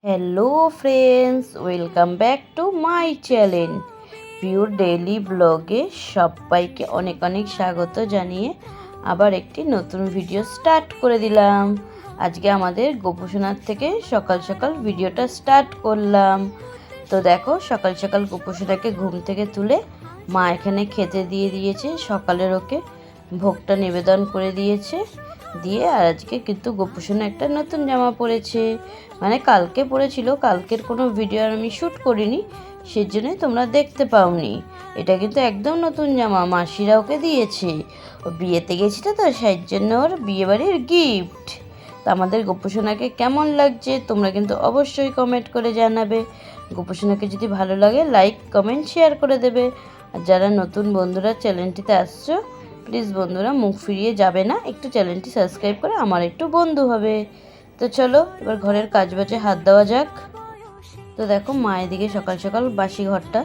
Hello friends, welcome back to my channel pure daily ব্লগে সবাইকে অনেক অনেক স্বাগত জানিয়ে আবার একটি নতুন ভিডিও স্টার্ট করে দিলাম। আজকে আমাদের গোপুসোনার থেকে সকাল সকাল ভিডিওটা স্টার্ট করলাম। তো দেখো, সকাল সকাল গোপুসোনাকে ঘুম থেকে তুলে মা এখানে খেতে দিয়ে দিয়েছে। সকালের ওকে ভোগটা নিবেদন করে দিয়েছে। দিয়ে আর আজকে কিন্তু গোপুসোনা একটা নতুন জামা পরেছে, মানে কালকে পরেছিল, কালকের কোনো ভিডিও আর আমি শ্যুট করিনি, সেজন্যই তোমরা দেখতে পাওনি। এটা কিন্তু একদম নতুন জামা, মাসিরা ওকে দিয়েছে। ও বিয়েতে গেছিল তো, সেই জন্য ওর বিয়েবাড়ির গিফট। তা আমাদের গোপুসোনাকে কেমন লাগছে তোমরা কিন্তু অবশ্যই কমেন্ট করে জানাবে। গোপুসোনাকে যদি ভালো লাগে লাইক কমেন্ট শেয়ার করে দেবে। আর যারা নতুন বন্ধুরা চ্যানেলটিতে আসছো, প্লিজ বন্ধুরা মুখ ফিরিয়ে যাবে না, একটু চ্যানেলটি সাবস্ক্রাইব করে আমার একটু বন্ধু হবে। তো চলো এবার ঘরের কাজ বাজে হাত দেওয়া যাক। তো দেখো, মা এদিকে সকাল সকাল বাসি ঘরটা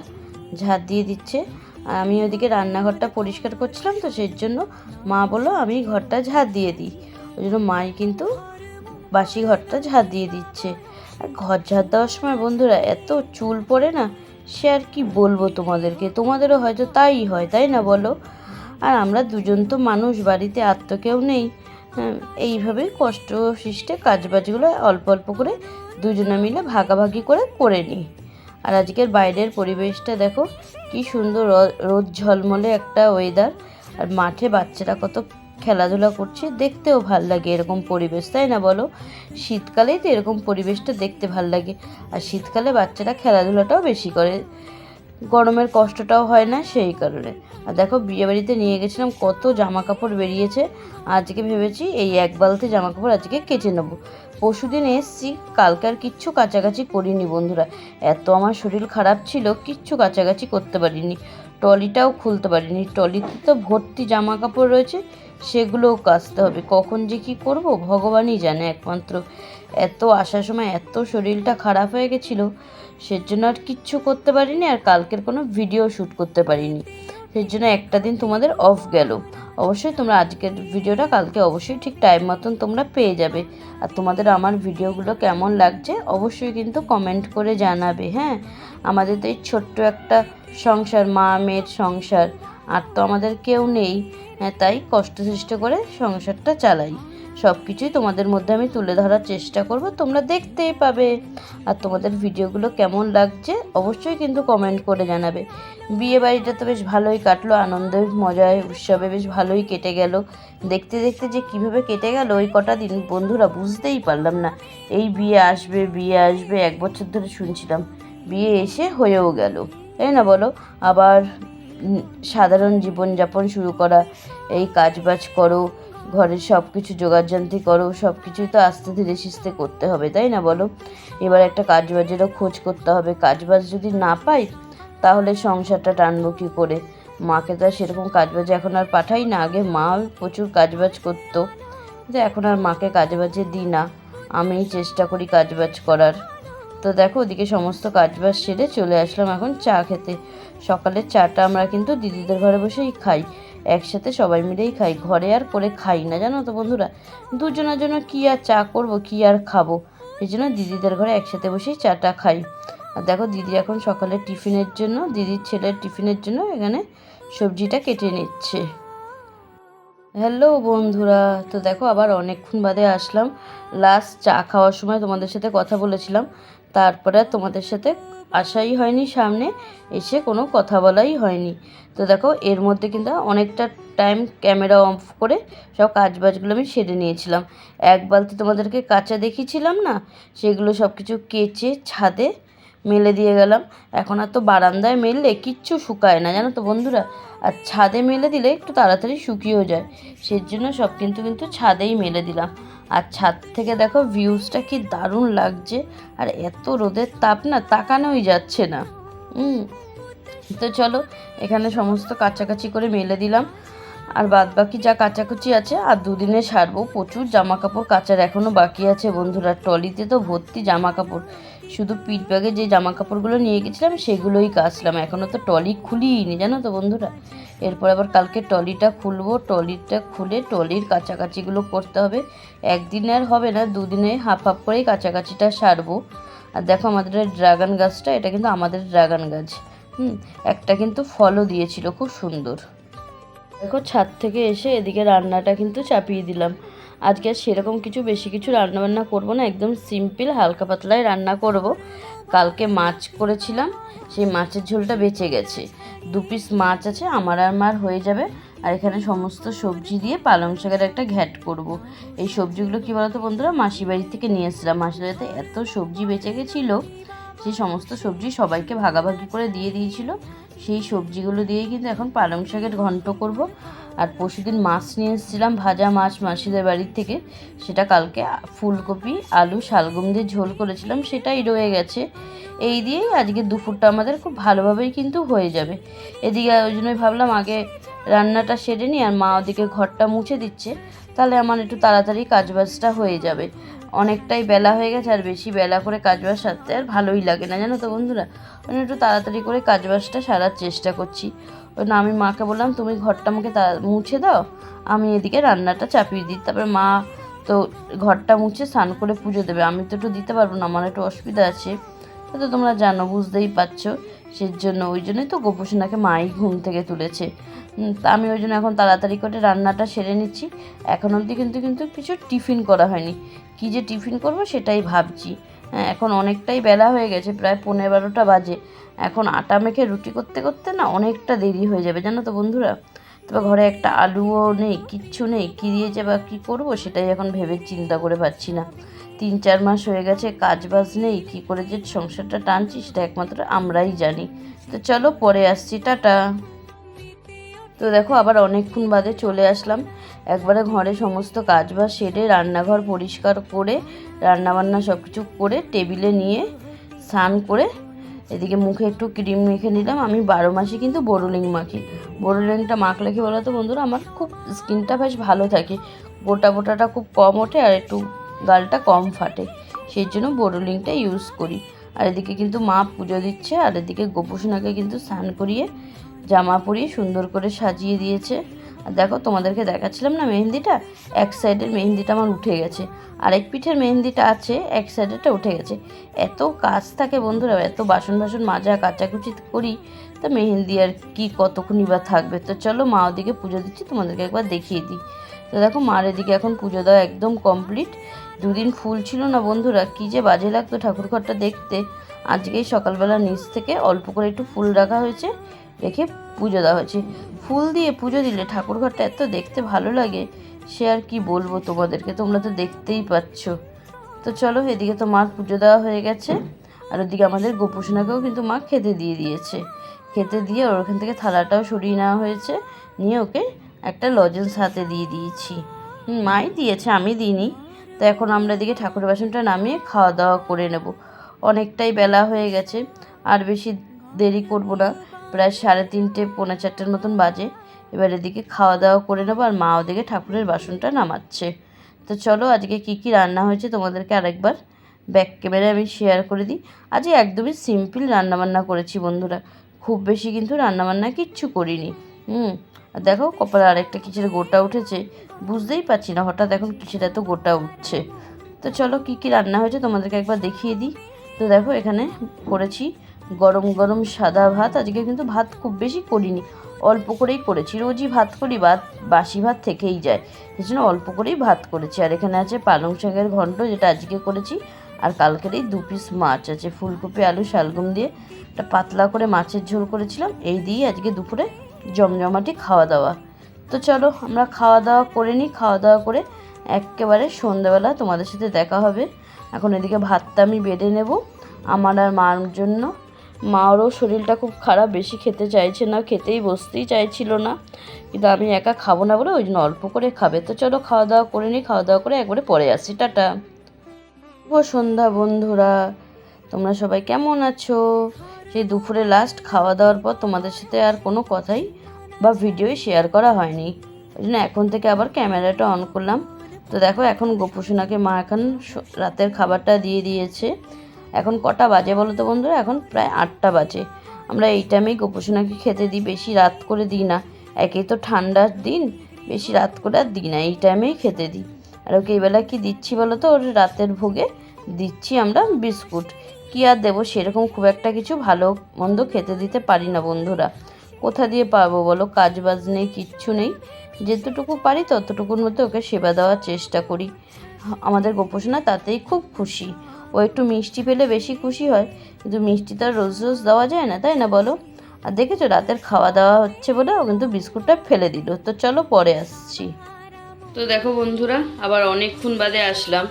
ঝাড় দিয়ে দিচ্ছে, আর আমি ওইদিকে রান্নাঘরটা পরিষ্কার করছিলাম, তো সেই জন্য মা বললো আমি ঘরটা ঝাড় দিয়ে দিই। ওই জন্য মাই কিন্তু বাসি ঘরটা ঝাড় দিয়ে দিচ্ছে। আর ঘর ঝাড় দেওয়ার সময় বন্ধুরা এত চুল পড়ে না, সে আর কি বলবো তোমাদেরকে, তোমাদেরও হয়তো তাই হয়, তাই না বলো? আর আমরা দুজন তো মানুষ, বাড়িতে আর তো কেউ নেই। এইভাবেই কষ্ট সৃষ্টে কাজবাজগুলো অল্প অল্প করে দুজনে মিলে ভাগাভাগি করে নিই। আর আজকের বাইরের পরিবেশটা দেখো কি সুন্দর, রোদ ঝলমলে একটা ওয়েদার। আর মাঠে বাচ্চারা কত খেলাধুলা করছে, দেখতেও ভাল লাগে এরকম পরিবেশ, তাই না বলো? শীতকালেই তো এরকম পরিবেশটা দেখতে ভাল লাগে। আর শীতকালে বাচ্চারা খেলাধুলাটাও বেশি করে, গরমের কষ্টটাও হয় না সেই কারণে। আর দেখো, বিয়েবাড়িতে নিয়ে গেছিলাম, কত জামা কাপড় বেরিয়েছে। আজকে ভেবেছি এই এক বালতি জামা কাপড় আজকে কেচে নেবো। পরশুদিন এসছি, কালকে আর কিচ্ছু কাচাকাচি করিনি বন্ধুরা। এত আমার শরীর খারাপ ছিল, কিচ্ছু কাচাকাচি করতে পারিনি, ট্রলিটাও খুলতে পারিনি। ট্রলিতে তো ভর্তি জামা কাপড় রয়েছে, সেগুলোও কাচতে হবে। কখন যে কী করব ভগবানই জানে একমাত্র। এত আসার সময় এত শরীরটা খারাপ হয়ে গেছিলো, সেজন্য আর কিচ্ছু করতে পারিনি, আর কালকের কোনো ভিডিও শ্যুট করতে পারিনি। সেই জন্য একটা দিন তোমাদের অফ গেল। অবশ্যই তোমরা আজকের ভিডিওটা কালকে অবশ্যই ঠিক টাইম মতন তোমরা পেয়ে যাবে। আর তোমাদের আমার ভিডিওগুলো কেমন লাগছে অবশ্যই কিন্তু কমেন্ট করে জানাবে। হ্যাঁ, আমাদের তো এই ছোট্ট একটা সংসার, মা মেয়ের সংসার, আর তো আমাদের কেউ নেই। হ্যাঁ, তাই কষ্ট সৃষ্ট করে সংসারটা চালাই। সব কিছুই তোমাদের মধ্যে আমি তুলে ধরার চেষ্টা করব, তোমরা দেখতেই পাবে। আর তোমাদের ভিডিওগুলো কেমন লাগছে অবশ্যই কিন্তু কমেন্ট করে জানাবে। বিয়ে বাড়িটা তো বেশ ভালোই কাটলো, আনন্দে মজায় উৎসবে বেশ ভালোই কেটে গেল। দেখতে দেখতে যে কিভাবে কেটে গেল ওই কটা দিন বন্ধুরা, বুঝতেই পারলাম না। এই বিয়ে আসবে বিয়ে আসবে 1 বছর ধরে শুনছিলাম, বিয়ে এসে হয়েও গেল, তাই না বলো? আবার সাধারণ জীবনযাপন শুরু করা, এই কাজবাজ করো, ঘরের সব কিছু জোগাড়যন্ত্রী করো, সব কিছুই তো আস্তে ধীরে সুস্থে করতে হবে, তাই না বলো? এবার একটা কাজবাজেরও খোঁজ করতে হবে, কাজবাজ যদি না পাই তাহলে সংসারটা টানবো কী করে? মাকে তো আর সেরকম কাজবাজে এখন আর পাঠাই না। আগে মা প্রচুর কাজবাজ করতো, কিন্তু এখন আর মাকে কাজবাজে দিই না, আমিই চেষ্টা করি কাজবাজ করার। তো দেখো, ওদিকে সমস্ত কাজবাজ সেরে চলে আসলাম এখন চা খেতে। সকালের চাটা আমরা কিন্তু দিদিদের ঘরে বসেই খাই, একসাথে সবাই মিলেই খাই, ঘরে আর করে খাই না, জানো তো বন্ধুরা। দুজনের জন্য কী আর চা করব, কী আর খাবো, সেই জন্য দিদিদের ঘরে একসাথে বসেই চাটা খাই। আর দেখো, দিদি এখন সকালের টিফিনের জন্য, দিদির ছেলের টিফিনের জন্য এখানে সবজিটা কেটে নিচ্ছে। হ্যালো বন্ধুরা, তো দেখো আবার অনেকক্ষণ বাদে আসলাম। লাস্ট চা খাওয়ার সময় তোমাদের সাথে কথা বলেছিলাম, তারপরে তোমাদের সাথে আসাই হয়নি, সামনে এসে কোনো কথা বলাই হয়নি। তো দেখো, এর মধ্যে কিন্তু অনেকটা টাইম ক্যামেরা অফ করে সব কাজবাজগুলো আমি সেরে নিয়েছিলাম। এক বালতি তোমাদেরকে কাঁচা দেখিয়েছিলাম না, সেগুলো সব কিছু কেচে ছাদে মেলে দিয়ে গেলাম। এখন আর তো বারান্দায় মেললে কিচ্ছু শুকায় না, জানো তো বন্ধুরা। আর ছাদে মেলে দিলে একটু তাড়াতাড়ি শুকিয়েও যায়, সেই জন্য সব কিন্তু ছাদেই মেলে দিলাম। আর ছাদ থেকে দেখো ভিউজটা কি দারুণ লাগছে, আর এত রোদের তাপ না, তাকানোই যাচ্ছে না। তো চলো, এখানে সমস্ত কাচাকাচি করে মেলে দিলাম, আর বাদ বাকি যা কাচাকুচি আছে আর দুদিনে সারবো। প্রচুর জামা কাপড় কাচার এখনও বাকি আছে বন্ধুরা, ট্রলিতে তো ভর্তি জামা কাপড়। শুধু পিঠ ব্যাগে যে জামা কাপড়গুলো নিয়ে গেছিলাম সেগুলোই কাচলাম, এখনও তো ট্রলি খুলিনি, জানো তো বন্ধুরা। এরপর আবার কালকে ট্রলিটা খুলবো, ট্রলিটা খুলে ট্রলির কাচাকাচিগুলো করতে হবে। একদিনে আর হবে না, দুদিনে হাফ হাফ করেই কাচাকাচিটা সারবো। আর দেখো আমাদের ড্রাগন গাছটা, এটা কিন্তু আমাদের ড্রাগন গাছ। একটা কিন্তু ফলও দিয়েছিল, খুব সুন্দর। দেখো ছাদ থেকে এসে এদিকে রান্নাটা কিন্তু চাপিয়ে দিলাম। আজকে আর সেরকম কিছু বেশি কিছু রান্নাবান্না করবো না, একদম সিম্পল হালকা পাতলাই রান্না করব। কালকে মাছ করেছিলাম, সেই মাছের ঝোলটা বেঁচে গেছে। 2 পিস মাছ আছে, আমার আর মার হয়ে যাবে। আর এখানে সমস্ত সবজি দিয়ে পালং শাকের একটা ঘ্যাট করব। এই সবজিগুলো কী বলতো বন্ধুরা, মাসির বাড়ি থেকে নিয়ে এসেছিলাম। মাসির বাড়িতে এত সবজি বেঁচে গেছিলো, সেই সমস্ত সবজি সবাইকে ভাগাভাগি করে দিয়ে দিয়েছিল। সেই সবজিগুলো দিয়েই কিন্তু এখন পালং শাকের ঘন্ট করব। আর পরশুদিন মাছ নিয়ে এসেছিলাম, ভাজা মাছ মাসিদের বাড়ির থেকে, সেটা কালকে ফুলকপি আলু শালগম দিয়ে ঝোল করেছিলাম, সেটাই রয়ে গেছে। এই দিয়েই আজকে দুপুরটা আমাদের খুব ভালোভাবেই কিন্তু হয়ে যাবে। এদিকে ওই জন্যই ভাবলাম আগে রান্নাটা সেরে নিই, আর মা ওদিকে ঘরটা মুছে দিচ্ছে, তাহলে আমার একটু তাড়াতাড়ি কাজবাজটা হয়ে যাবে। অনেকটাই বেলা হয়ে গেছে, আর বেশি বেলা করে কাজবাজ সারতে আর ভালোই লাগে না, জানো তো বন্ধুরা। আমি একটু তাড়াতাড়ি করে কাজবাজটা সারার চেষ্টা করছি। ওই না, আমি মাকে বললাম তুমি ঘরটা আমাকে মুছে দাও, আমি এদিকে রান্নাটা চাপিয়ে দিই। তারপরে মা তো ঘরটা মুছে স্নান করে পুজো দেবে, আমি তো একটু দিতে পারবো না, আমার একটু অসুবিধা আছে। তো তোমরা জানো, বুঝতেই পারছো। জন্য ওই জন্যই তো গোপুসোনাকে মাই ঘুম থেকে তুলেছে। তা আমি ওই জন্য এখন তাড়াতাড়ি করে রান্নাটা সেরে নিচ্ছি। এখন অবধি কিন্তু কিছু টিফিন করা হয়নি। কী যে টিফিন করব সেটাই ভাবছি। হ্যাঁ, এখন অনেকটাই বেলা হয়ে গেছে, প্রায় 11:15 বাজে। এখন আটা মেখে রুটি করতে করতে না অনেকটা দেরি হয়ে যাবে, জানো তো বন্ধুরা। তবে ঘরে একটা আলুও নেই, কিচ্ছু নেই, কী দিয়েছে বা কী করবো সেটাই এখন ভেবে চিন্তা করে পাচ্ছি না। 3-4 মাস হয়ে গেছে, কাজবাজ নেই, কী করে যে সংসারটা টানছি সেটা একমাত্র আমরাই জানি। তো চলো পরে আসছি, টাটা। তো দেখো আবার অনেকক্ষণ বাদে চলে আসলাম। একবারে ঘরে সমস্ত কাজবাজ সেরে রান্নাঘর পরিষ্কার করে রান্নাবান্না সব কিছু করে টেবিলে নিয়ে স্নান করে এদিকে মুখে একটু ক্রিম মেখে নিলাম। আমি 12 মাসে কিন্তু বোরোলিং মাখি। বোরোলিংটা মাখলে কি বলো তো বন্ধুরা, আমার খুব স্কিনটা বেশ ভালো থাকে, বোটাটা খুব কম ওঠে, আর একটু গালটা কম ফাটে, সেই জন্য বোরোলিংটা ইউজ করি। আর এদিকে কিন্তু মা পুজো দিচ্ছে, আর এদিকে গোপুসোনাকে কিন্তু স্নান করিয়ে জামা পরিয়ে সুন্দর করে সাজিয়ে দিয়েছে। আর দেখো তোমাদেরকে দেখাচ্ছিলাম না মেহেন্দিটা, এক সাইডের মেহেন্দিটা আমার উঠে গেছে, আর এক পিঠের মেহেন্দিটা আছে, এক সাইডেরটা উঠে গেছে। এত কাজ থাকে বন্ধুরা, এত বাসন মাজা কাচাকুচি করি, তো মেহেন্দি আর কি কতক্ষণই বা থাকবে। তো চলো মা ওদিকে পুজো দিচ্ছি, তোমাদেরকে একবার দেখিয়ে দিই। তো দেখো মার এদিকে এখন পুজো দেওয়া একদম কমপ্লিট। 2 দিন ফুল ছিল না বন্ধুরা, কী যে বাজে লাগতো ঠাকুর ঘরটা দেখতে। আজকেই সকালবেলা নিচ থেকে অল্প করে একটু ফুল রাখা হয়েছে, রেখে পুজো দেওয়া হয়েছে। ফুল দিয়ে পুজো দিলে ঠাকুর ঘরটা এত দেখতে ভালো লাগে, সে আর কি বলবো তোমাদেরকে, তোমরা তো দেখতেই পাচ্ছ। তো চলো, এদিকে তো মার পুজো দেওয়া হয়ে গেছে, আর ওদিকে আমাদের গোপুসোনাকেও কিন্তু মা খেতে দিয়ে দিয়েছে। খেতে দিয়ে ওর ওখান থেকে থালাটাও সরিয়ে নেওয়া হয়েছে, নিয়ে ওকে একটা লজেন্স হাতে দিয়ে দিয়েছি। মাই দিয়েছে, আমি দিইনি। তো এখন আমরা এদিকে ঠাকুরের বাসনটা নামিয়ে খাওয়া দাওয়া করে নেব। অনেকটাই বেলা হয়ে গেছে, আর বেশি দেরি করব না, প্রায় 3:30 পৌনে 4টের মতন বাজে। এবার এদিকে খাওয়া দাওয়া করে নেবো, আর মা ওদিকে ঠাকুরের বাসনটা নামাচ্ছে। তো চলো আজকে কি রান্না হয়েছে তোমাদেরকে আরেকবার ব্যাক ক্যামেরায় আমি শেয়ার করে দিই। আজকে একদমই সিম্পল রান্নাবান্না করেছি বন্ধুরা, খুব বেশি কিন্তু রান্নাবান্না কিচ্ছু করিনি। আর দেখো কপালে আরেকটা কিসের গোটা উঠেছে, বুঝতেই পারছি না হঠাৎ এখন কিসের এত গোটা উঠছে। তো চলো কি রান্না হয়েছে তোমাদেরকে একবার দেখিয়ে দিই। তো দেখো এখানে করেছি গরম গরম সাদা ভাত। আজকে কিন্তু ভাত খুব বেশি করিনি, অল্প করেই করেছি। রোজই ভাত করি, বাসি ভাত থেকেই যায়, সেই জন্য অল্প করেই ভাত করেছি। আর এখানে আছে পালং শাকের ঘন্ট, যেটা আজকে করেছি। আর কালকের এই 2 পিস মাছ আছে, ফুলকপি আলু শালগম দিয়ে একটা পাতলা করে মাছের ঝোল করেছিলাম। এই দিয়ে আজকে দুপুরে জমজমাটি খাওয়া দাওয়া। তো চলো আমরা খাওয়া দাওয়া করে নিই, খাওয়া দাওয়া করে একেবারে সন্ধ্যাবেলা তোমাদের সাথে দেখা হবে। এখন এদিকে ভাতটা আমি বেড়ে নেব আমার আর মার জন্য। মারও শরীরটা খুব খারাপ, বেশি খেতে চাইছে না, খেতেই বসতেই চাইছিল না, কিন্তু আমি একা খাবো না বলে ওই জন্য অল্প করে খাবে। তো চলো খাওয়া দাওয়া করে নিই, খাওয়া দাওয়া করে একবারে পরে আসি, টাটা। শুভ সন্ধ্যা বন্ধুরা, তোমরা সবাই কেমন আছো? সেই দুপুরে লাস্ট খাওয়া দাওয়ার পর তোমাদের সাথে আর কোনো কথাই বা ভিডিওই শেয়ার করা হয়নি, ওই জন্য এখন থেকে আবার ক্যামেরাটা অন করলাম। তো দেখো এখন গোপুসোনাকে মা এখন রাতের খাবারটা দিয়ে দিয়েছে। এখন কটা বাজে বলো তো বন্ধুরা, এখন প্রায় 8টা বাজে। আমরা এই টাইমেই গোপুসোনাকে খেতে দিই, বেশি রাত করে দিই না, একেই তো ঠান্ডার দিন, বেশি রাত করে আর দিই না, এই টাইমেই খেতে দিই। আর ওকে এইবেলা কি দিচ্ছি বলো তো, ওর রাতের ভোগে দিচ্ছি আমরা বিস্কুট। কী আর দেবো, সেরকম খুব একটা কিছু ভালো মন্দ খেতে দিতে পারি না বন্ধুরা। কোথা দিয়ে পারবো বলো, কাজ বাজ নেই, কিচ্ছু নেই। যেতটুকু পারি ততটুকুর মধ্যে ওকে সেবা দেওয়ার চেষ্টা করি। আমাদের গোপোষণা তাতেই খুব খুশি। ও একটু মিষ্টি পেলে বেশি খুশি হয়, কিন্তু মিষ্টি তো আর রোজ রোজ দেওয়া যায় না, তাই না বলো? আর দেখেছো রাতের খাওয়া দাওয়া হচ্ছে বলে ও কিন্তু বিস্কুটটা ফেলে দিল। তো চলো পরে আসছি। তো দেখো বন্ধুরা, আবার অনেকক্ষণ বাদে আসলাম।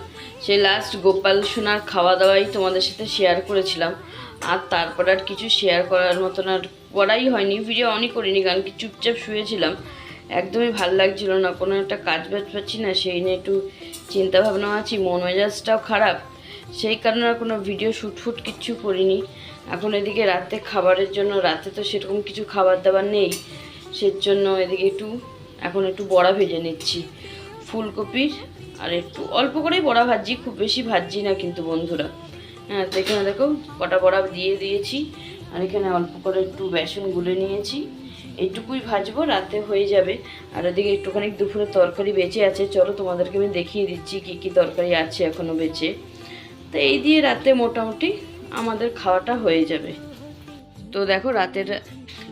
সেই লাস্ট গোপাল সোনার খাওয়া দাওয়াই তোমাদের সাথে শেয়ার করেছিলাম, আর তারপর আর কিছু শেয়ার করার মতন আর করাই হয়নি, ভিডিও অনই করিনি, কারণ কি চুপচাপ শুয়েছিলাম। একদমই ভাল লাগছিল না, কোনো একটা কাজ বাজ পাচ্ছি না, সেই নিয়ে একটু চিন্তাভাবনা আছি, মন মেজাজটাও খারাপ, সেই কারণে আর কোনো ভিডিও শ্যুট কিচ্ছু করিনি। এখন এদিকে রাতে খাবারের জন্য, রাতে তো সেরকম কিছু খাবার দাবার নেই, সেজন্য এদিকে এখন একটু বড়া ভেজে নিচ্ছি ফুলকপির, আর একটু অল্প করেই বড়া ভাজি, খুব বেশি ভাজি না কিন্তু বন্ধুরা। হ্যাঁ, এখানে দেখো কটা বড়া দিয়ে দিয়েছি, আর এখানে অল্প করে একটু বেসন গুলে নিয়েছি। এইটুকুই ভাজবো, রাতে হয়ে যাবে। আর ওদিকে একটুখানি দুপুরে তরকারি বেঁচে আছে, চলো তোমাদেরকে আমি দেখিয়ে দিচ্ছি কী কী তরকারি আছে এখনও বেঁচে। তো এই দিয়ে রাতে মোটামুটি আমাদের খাওয়াটা হয়ে যাবে। তো দেখো রাতের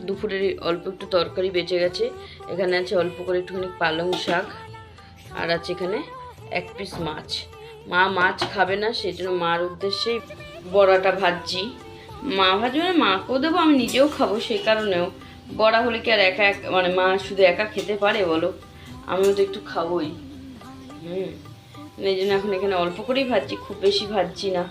দুপুরের অল্প একটু তরকারি বেঁচে গেছে। এখানে আছে অল্প করে একটুখানি পালং শাক, আর আছে এখানে 1 পিস মাছ। মা মাছ খাবে না, সেই জন্য মার উদ্দেশ্যেই বড়াটা ভাজছি। মা ভাজবে না, মাকেও দেবো, আমি নিজেও খাবো, সেই কারণেও। বড়া হলে কি আর একা মানে মা শুধু একা খেতে পারে বলো, আমিও তো একটু খাবোই। এই জন্য এখন এখানে অল্প করেই ভাজছি, খুব বেশি ভাজছি না।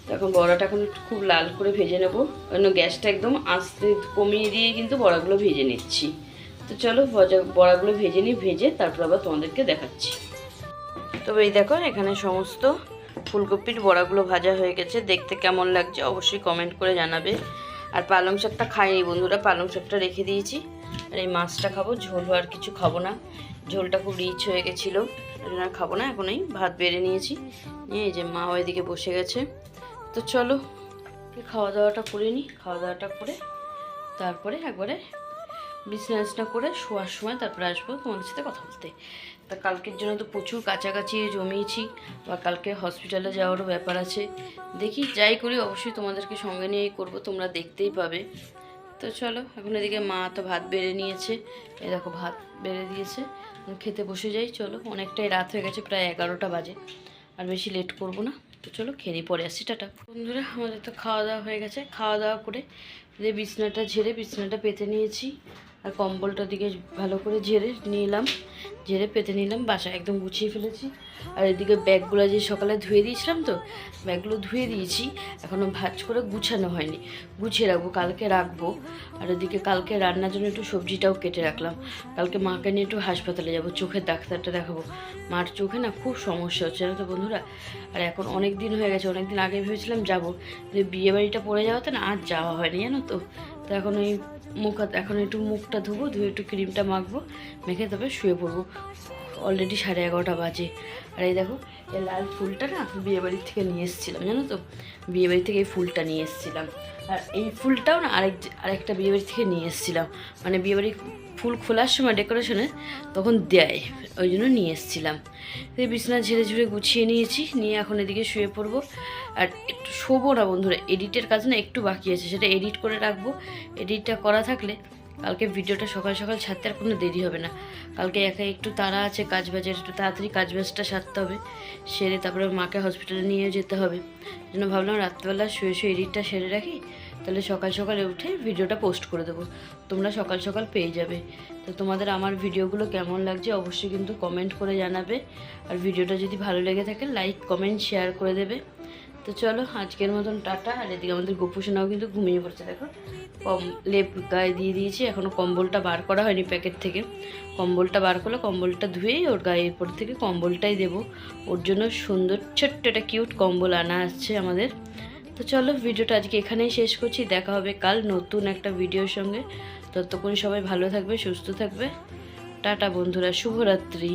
তো এখন বড়াটা এখন একটু খুব লাল করে ভেজে নেবো, অন্য গ্যাসটা একদম আস্তে কমিয়ে দিয়ে কিন্তু বড়াগুলো ভেজে নিচ্ছি। তো চলো বড়াগুলো ভেজে নিই, ভেজে তারপর আবার তোমাদেরকে দেখাচ্ছি। তবে এই দেখো এখানে সমস্ত ফুলকপির বড়াগুলো ভাজা হয়ে গেছে, দেখতে কেমন লাগছে অবশ্যই কমেন্ট করে জানাবে। আর পালং শাকটা খাইনি বন্ধুরা, পালং শাকটা রেখে দিয়েছি। আর এই মাছটা খাবো, ঝোল আর কিছু খাবো না, ঝোলটা খুব রিচ হয়ে গেছিলো, আর খাবো না। এখন এই ভাত বেড়ে নিয়েছি, নিয়ে এই যে মা ওইদিকে বসে গেছে। তো চলো খাওয়া দাওয়াটা করে নিই, খাওয়া দাওয়াটা করে তারপরে একবারে বিছানা করে শোয়ার সময় তারপরে আসবো তোমাদের সাথে কথা বলতে। তা কালকের জন্য তো প্রচুর কাছাকাছি জমিয়েছি, বা কালকে হসপিটালে যাওয়ারও ব্যাপার আছে। দেখি যাই করি অবশ্যই তোমাদেরকে সঙ্গে নিয়েই করবো, তোমরা দেখতেই পাবে। তো চলো এখন এদিকে মা তো ভাত বেড়ে নিয়েছে, এই দেখো ভাত বেড়ে দিয়েছে, খেতে বসে যাই। চলো অনেকটাই রাত হয়ে গেছে, প্রায় 11টা বাজে, আর বেশি লেট করব না। তো চলো খেয়ে নিই, পরে আসছি, টাটা। বন্ধুরা আমাদের তো খাওয়া দাওয়া হয়ে গেছে, খাওয়া দাওয়া করে যে বিছানাটা ঝেড়ে বিছানাটা পেতে নিয়েছি, আর কম্বলটা দিকে ভালো করে ঝেড়ে পেতে নিলাম, বাসা একদম গুছিয়ে ফেলেছি। আর এদিকে ব্যাগগুলো যে সকালে ধুয়ে দিয়েছিলাম, তো ব্যাগগুলো ধুয়ে দিয়েছি, এখনও ভাঁজ করে গুছানো হয়নি, গুছিয়ে রাখবো, কালকে রাখবো। আর এদিকে কালকে রান্নার জন্য একটু সবজিটাও কেটে রাখলাম, কালকে মাকে নিয়ে একটু হাসপাতালে যাব, চোখের ডাক্তারটা দেখাবো। মার চোখে না খুব সমস্যা হচ্ছে জানো তো বন্ধুরা। আর এখন অনেক দিন হয়ে গেছে, অনেক দিন আগে ভেবেছিলাম যাবো, কিন্তু বিয়েবাড়িটা পড়ে যাওয়াতে না আর যাওয়া হয়নি জানো তো। তো এখন ওই এখন একটু মুখটা ধুবো, ধুয়ে একটু ক্রিমটা মাখবো, মেখে তবে শুয়ে পড়বো। অলরেডি 11:30 বাজে। আর এই দেখো এই লাল ফুলটা না বিয়েবাড়ির থেকে নিয়ে এসেছিলাম জানো তো, বিয়েবাড়ি থেকে এই ফুলটা নিয়ে এসেছিলাম। আর এই ফুলটাও না আরেকটা বিয়েবাড়ি থেকে নিয়ে এসেছিলাম, মানে বিয়েবাড়ি ফুল খোলার সময় ডেকোরেশনে তখন দেয়, ওই জন্য নিয়ে এসেছিলাম। এই বিছানা ঝেড়ে গুছিয়ে নিয়েছি, নিয়ে এখন এদিকে শুয়ে পড়বো। আর একটু শোবো না বন্ধুরা, এডিটের কাজ না একটু বাকি আছে, সেটা এডিট করে রাখবো। এডিটটা করা থাকলে কালকে ভিডিওটা সকাল সকাল ছাড়তে আর কোনো দেরি হবে না। কালকে একা একটু তাড়া আছে, কাজ বাজের একটু তাড়াতাড়ি কাজ বাজটা সারতে হবে, সেরে তারপরে মাকে হসপিটালে নিয়ে যেতে হবে। জন্য ভাবলাম রাত্রিবেলা শুয়ে এডিটটা সেরে রাখি, তাহলে সকাল সকালে উঠে ভিডিওটা পোস্ট করে দেবো, তোমরা সকাল সকাল পেয়ে যাবে। তো তোমাদের আমার ভিডিওগুলো কেমন লাগছে অবশ্যই কিন্তু কমেন্ট করে জানাবে। আর ভিডিওটা যদি ভালো লেগে থাকে লাইক কমেন্ট শেয়ার করে দেবে। তো চলো আজকের মতন টাটা। আর এদিকে আমাদের গোপুসোনাও কিন্তু ঘুমিয়ে পড়ছে, দেখো লেপ গায়ে দিয়ে দিয়েছি, এখনও কম্বলটা বার করা হয়নি প্যাকেট থেকে। কম্বলটা বার করলে কম্বলটা ধুয়েই ওর গায়ের উপর থেকে কম্বলটাই দেবো, ওর জন্য সুন্দর ছোট্ট একটা কিউট কম্বল আনা আসছে আমাদের। তো চলো ভিডিওটা আজকে এখানেই শেষ করছি, দেখা হবে কাল নতুন একটা ভিডিওর সঙ্গে। ততক্ষণ সবাই ভালো থাকবে, সুস্থ থাকবে, টাটা বন্ধুরা, শুভরাত্রি।